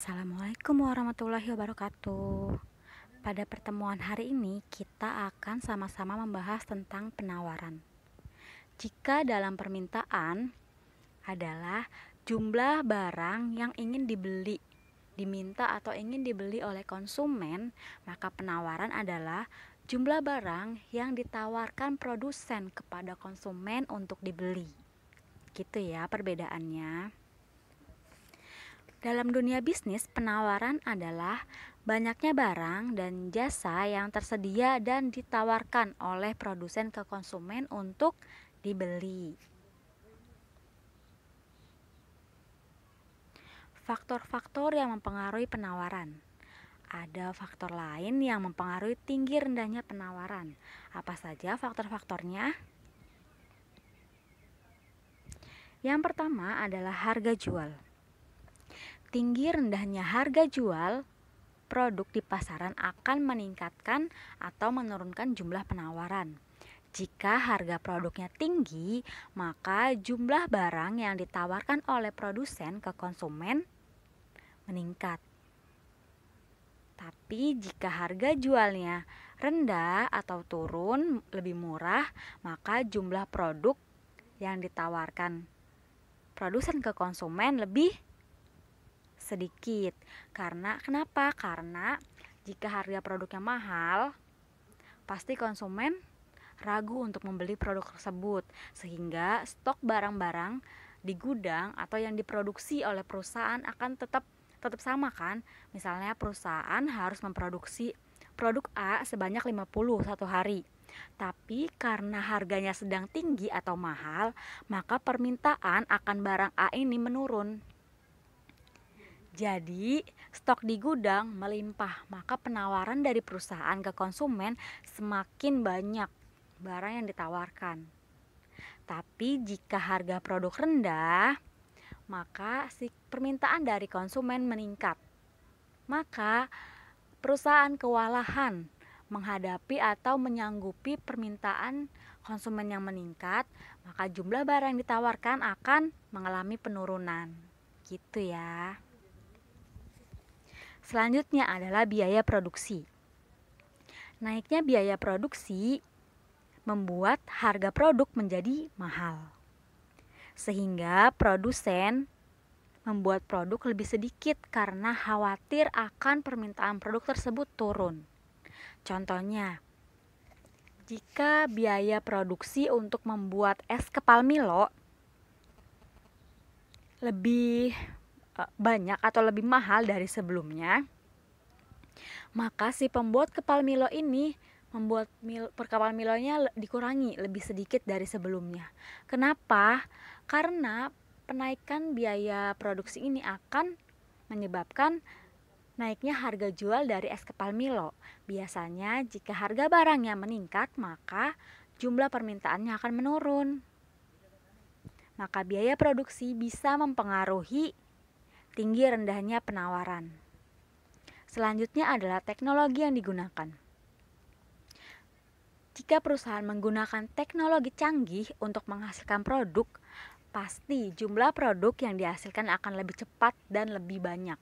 Assalamualaikum warahmatullahi wabarakatuh. Pada pertemuan hari ini, kita akan sama-sama membahas tentang penawaran. Jika dalam permintaan adalah jumlah barang yang ingin dibeli, diminta atau ingin dibeli oleh konsumen, maka penawaran adalah jumlah barang yang ditawarkan produsen kepada konsumen untuk dibeli. Gitu ya perbedaannya. Dalam dunia bisnis, penawaran adalah banyaknya barang dan jasa yang tersedia dan ditawarkan oleh produsen ke konsumen untuk dibeli. Faktor-faktor yang mempengaruhi penawaran. Ada faktor lain yang mempengaruhi tinggi rendahnya penawaran. Apa saja faktor-faktornya? Yang pertama adalah harga jual. Tinggi rendahnya harga jual produk di pasaran akan meningkatkan atau menurunkan jumlah penawaran. Jika harga produknya tinggi, maka jumlah barang yang ditawarkan oleh produsen ke konsumen meningkat. Tapi jika harga jualnya rendah atau turun lebih murah, maka jumlah produk yang ditawarkan produsen ke konsumen lebih sedikit. Kenapa? Karena jika harga produknya mahal, pasti konsumen ragu untuk membeli produk tersebut, sehingga stok barang-barang di gudang atau yang diproduksi oleh perusahaan akan tetap sama kan. Misalnya perusahaan harus memproduksi produk A sebanyak 50 satu hari. Tapi karena harganya sedang tinggi atau mahal, maka permintaan akan barang A ini menurun. Jadi, stok di gudang melimpah, maka penawaran dari perusahaan ke konsumen semakin banyak barang yang ditawarkan. Tapi jika harga produk rendah, maka permintaan dari konsumen meningkat. Maka perusahaan kewalahan menghadapi atau menyanggupi permintaan konsumen yang meningkat, maka jumlah barang yang ditawarkan akan mengalami penurunan. Gitu ya. Selanjutnya adalah biaya produksi. Naiknya biaya produksi membuat harga produk menjadi mahal, sehingga produsen membuat produk lebih sedikit karena khawatir akan permintaan produk tersebut turun. Contohnya, jika biaya produksi untuk membuat es kepal Milo lebih banyak atau lebih mahal dari sebelumnya, maka si pembuat kepal Milo ini membuat perkepal Milonya dikurangi lebih sedikit dari sebelumnya. Kenapa? Karena penaikan biaya produksi ini akan menyebabkan naiknya harga jual dari es kepal Milo. Biasanya jika harga barangnya meningkat, maka jumlah permintaannya akan menurun. Maka biaya produksi bisa mempengaruhi tinggi rendahnya penawaran. Selanjutnya adalah teknologi yang digunakan. Jika perusahaan menggunakan teknologi canggih untuk menghasilkan produk, pasti jumlah produk yang dihasilkan akan lebih cepat dan lebih banyak.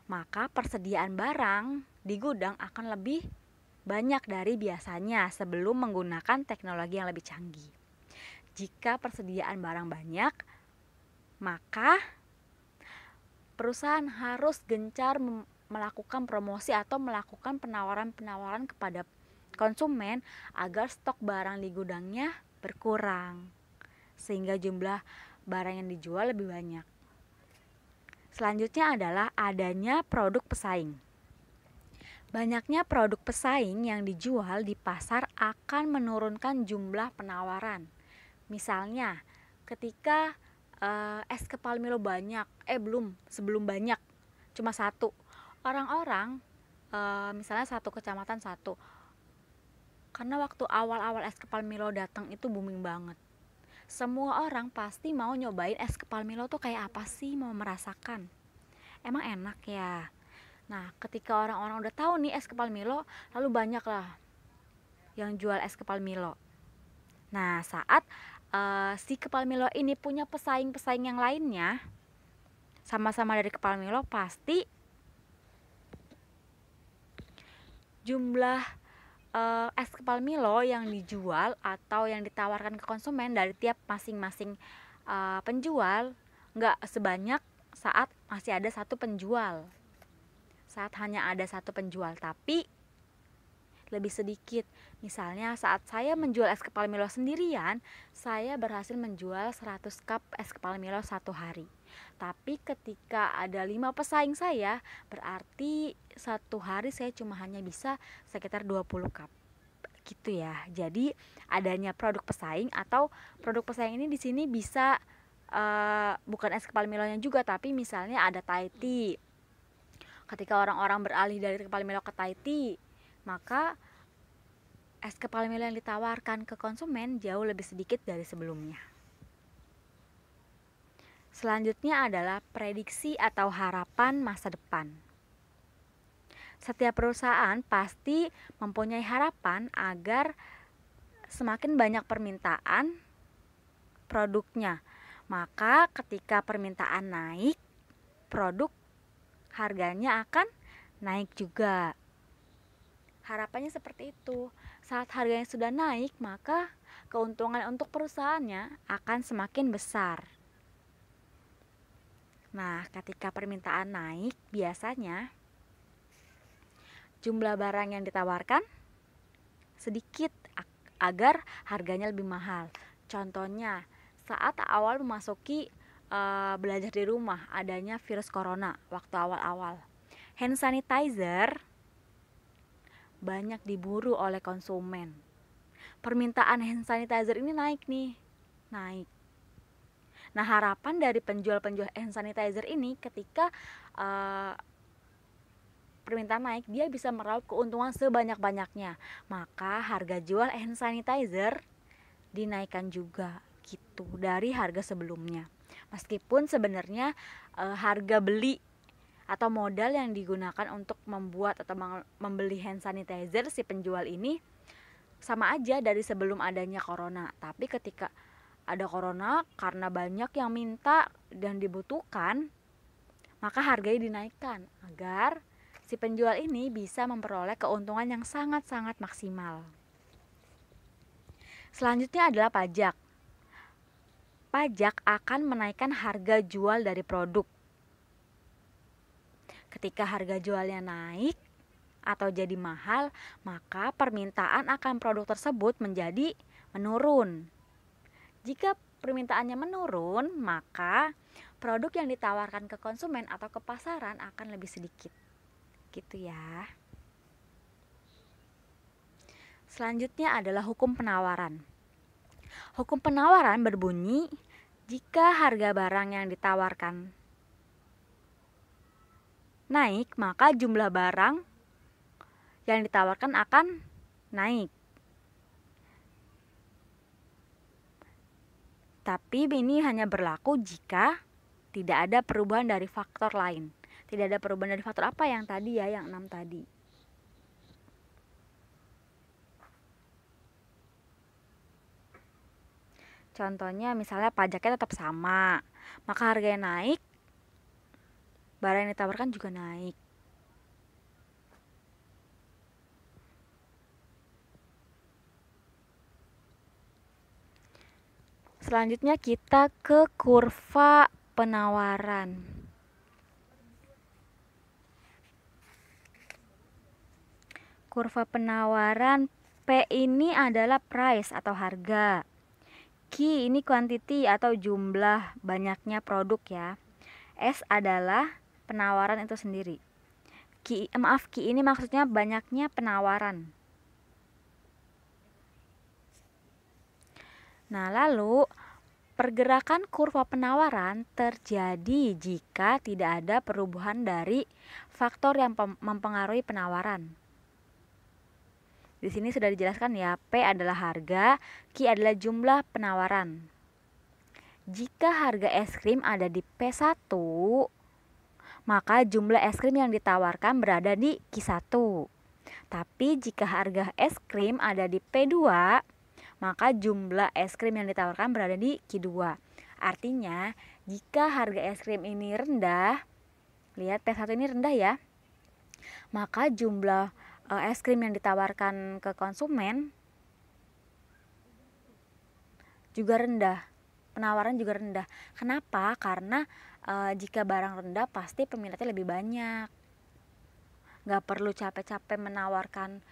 Maka persediaan barang di gudang akan lebih banyak dari biasanya sebelum menggunakan teknologi yang lebih canggih. Jika persediaan barang banyak, maka perusahaan harus gencar melakukan promosi atau melakukan penawaran-penawaran kepada konsumen agar stok barang di gudangnya berkurang, sehingga jumlah barang yang dijual lebih banyak. Selanjutnya adalah adanya produk pesaing. Banyaknya produk pesaing yang dijual di pasar akan menurunkan jumlah penawaran. Misalnya, ketika es kepal Milo banyak, sebelum banyak, cuma satu. Orang-orang, misalnya satu kecamatan satu. Karena waktu awal-awal es kepal Milo datang itu booming banget. Semua orang pasti mau nyobain es kepal Milo tuh kayak apa sih, mau merasakan. Emang enak ya. Nah, ketika orang-orang udah tahu nih es kepal Milo, lalu banyak lah yang jual es kepal Milo. Nah, saat si kepal Milo ini punya pesaing-pesaing yang lainnya, sama-sama dari kepal Milo, pasti jumlah es kepal Milo yang dijual atau yang ditawarkan ke konsumen dari tiap masing-masing penjual nggak sebanyak saat masih ada satu penjual, saat hanya ada satu penjual, tapi lebih sedikit. Misalnya saat saya menjual es kepal Milo sendirian, saya berhasil menjual 100 cup es kepal Milo satu hari. Tapi ketika ada 5 pesaing saya, berarti satu hari saya cuma hanya bisa sekitar 20 cup. Gitu ya. Jadi adanya produk pesaing atau produk pesaing ini di sini bisa bukan es kepal Milonya juga, tapi misalnya ada Thai tea. Ketika orang-orang beralih dari kepal Milo ke Thai tea, maka es kepal Milo yang ditawarkan ke konsumen jauh lebih sedikit dari sebelumnya. Selanjutnya adalah prediksi atau harapan masa depan. Setiap perusahaan pasti mempunyai harapan agar semakin banyak permintaan produknya. Maka ketika permintaan naik, produk harganya akan naik juga. Harapannya seperti itu. Saat harganya sudah naik, maka keuntungan untuk perusahaannya akan semakin besar. Nah, ketika permintaan naik, biasanya jumlah barang yang ditawarkan sedikit agar harganya lebih mahal. Contohnya, saat awal memasuki belajar di rumah, adanya virus corona waktu awal-awal, hand sanitizer banyak diburu oleh konsumen. Permintaan hand sanitizer ini naik. Nah, harapan dari penjual-penjual hand sanitizer ini ketika permintaan naik, dia bisa meraup keuntungan sebanyak-banyaknya. Maka harga jual hand sanitizer dinaikkan juga gitu dari harga sebelumnya. Meskipun sebenarnya harga beli atau modal yang digunakan untuk membuat atau membeli hand sanitizer si penjual ini sama aja dari sebelum adanya corona. Tapi ketika ada corona, karena banyak yang minta dan dibutuhkan, maka harganya dinaikkan agar si penjual ini bisa memperoleh keuntungan yang sangat-sangat maksimal. Selanjutnya adalah pajak. Pajak akan menaikkan harga jual dari produk. Ketika harga jualnya naik atau jadi mahal, maka permintaan akan produk tersebut menjadi menurun. Jika permintaannya menurun, maka produk yang ditawarkan ke konsumen atau ke pasaran akan lebih sedikit. Gitu ya. Selanjutnya adalah hukum penawaran. Hukum penawaran berbunyi, jika harga barang yang ditawarkan naik, maka jumlah barang yang ditawarkan akan naik. Tapi ini hanya berlaku jika tidak ada perubahan dari faktor lain. Tidak ada perubahan dari faktor apa yang tadi ya, yang 6 tadi. Contohnya misalnya pajaknya tetap sama, maka harganya naik, barang yang ditawarkan juga naik. Selanjutnya kita ke kurva penawaran. Kurva penawaran, P ini adalah price atau harga. Q ini quantity atau jumlah banyaknya produk ya. S adalah penawaran itu sendiri. Q ini maksudnya banyaknya penawaran. Nah, lalu pergerakan kurva penawaran terjadi jika tidak ada perubahan dari faktor yang mempengaruhi penawaran. Di sini sudah dijelaskan ya, P adalah harga, Q adalah jumlah penawaran. Jika harga es krim ada di P1, maka jumlah es krim yang ditawarkan berada di Q1. Tapi jika harga es krim ada di P2, maka jumlah es krim yang ditawarkan berada di Q2. Artinya, jika harga es krim ini rendah, lihat P1 ini rendah ya, maka jumlah es krim yang ditawarkan ke konsumen juga rendah. Penawaran juga rendah. Kenapa? Karena jika barang rendah pasti peminatnya lebih banyak. Nggak perlu capek-capek menawarkan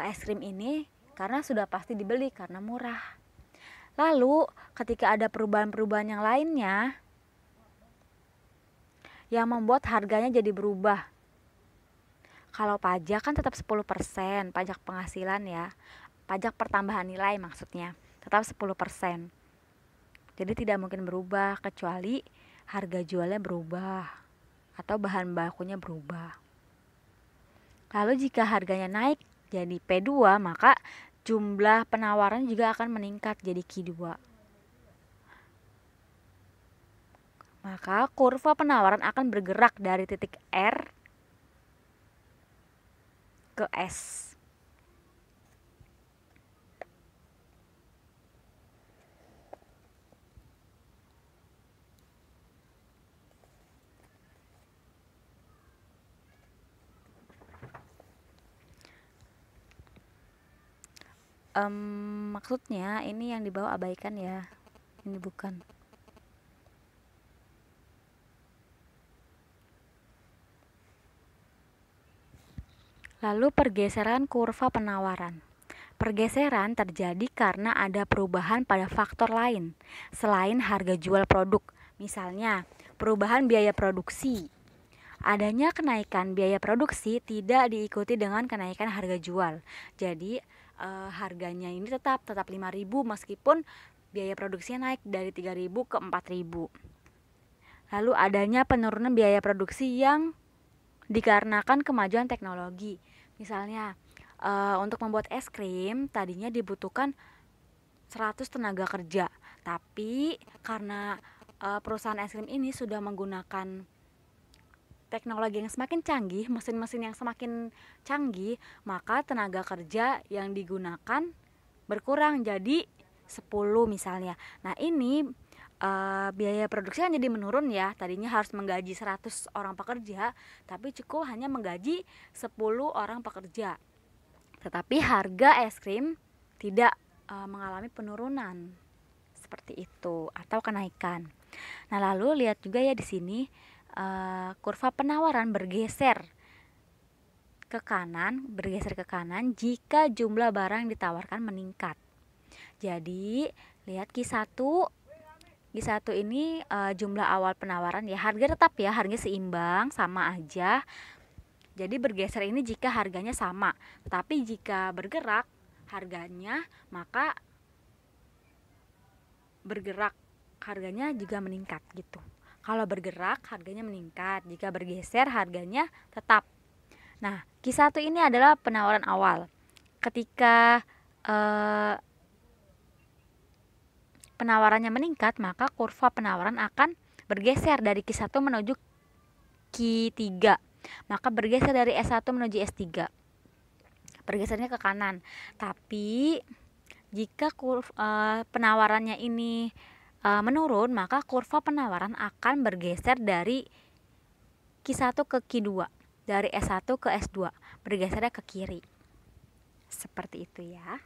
es krim ini karena sudah pasti dibeli karena murah. Lalu ketika ada perubahan-perubahan yang lainnya yang membuat harganya jadi berubah. Kalau pajak kan tetap 10%, pajak penghasilan ya. Pajak pertambahan nilai maksudnya, tetap 10%. Jadi tidak mungkin berubah kecuali harga jualnya berubah atau bahan bakunya berubah. Lalu jika harganya naik jadi P2, maka jumlah penawaran juga akan meningkat jadi Q2. Maka kurva penawaran akan bergerak dari titik R ke S. Maksudnya ini yang di bawah abaikan ya, ini bukan. Lalu pergeseran kurva penawaran. Pergeseran terjadi karena ada perubahan pada faktor lain selain harga jual produk. Misalnya, perubahan biaya produksi. Adanya kenaikan biaya produksi tidak diikuti dengan kenaikan harga jual. Jadi, harganya ini tetap 5.000 meskipun biaya produksinya naik dari 3.000 ke 4.000. Lalu adanya penurunan biaya produksi yang dikarenakan kemajuan teknologi. Misalnya, untuk membuat es krim tadinya dibutuhkan 100 tenaga kerja, tapi karena perusahaan es krim ini sudah menggunakan teknologi yang semakin canggih, mesin-mesin yang semakin canggih, maka tenaga kerja yang digunakan berkurang jadi 10 misalnya. Nah, ini biaya produksi kan jadi menurun ya. Tadinya harus menggaji 100 orang pekerja, tapi cukup hanya menggaji 10 orang pekerja. Tetapi harga es krim tidak mengalami penurunan seperti itu atau kenaikan. Nah, lalu lihat juga ya di sini kurva penawaran bergeser ke kanan jika jumlah barang yang ditawarkan meningkat. Jadi, lihat Q1 ini jumlah awal penawaran ya, harga tetap ya, harga seimbang, sama aja. Jadi bergeser ini jika harganya sama, tapi jika bergerak harganya, maka bergerak harganya juga meningkat gitu. Kalau bergerak harganya meningkat, jika bergeser harganya tetap. Nah, Q1 ini adalah penawaran awal. Ketika penawarannya meningkat, maka kurva penawaran akan bergeser dari Q1 menuju Q3. Maka bergeser dari S1 menuju S3. Bergesernya ke kanan. Tapi jika penawarannya ini menurun, maka kurva penawaran akan bergeser dari Q1 ke Q2, dari S1 ke S2, bergesernya ke kiri. Seperti itu ya.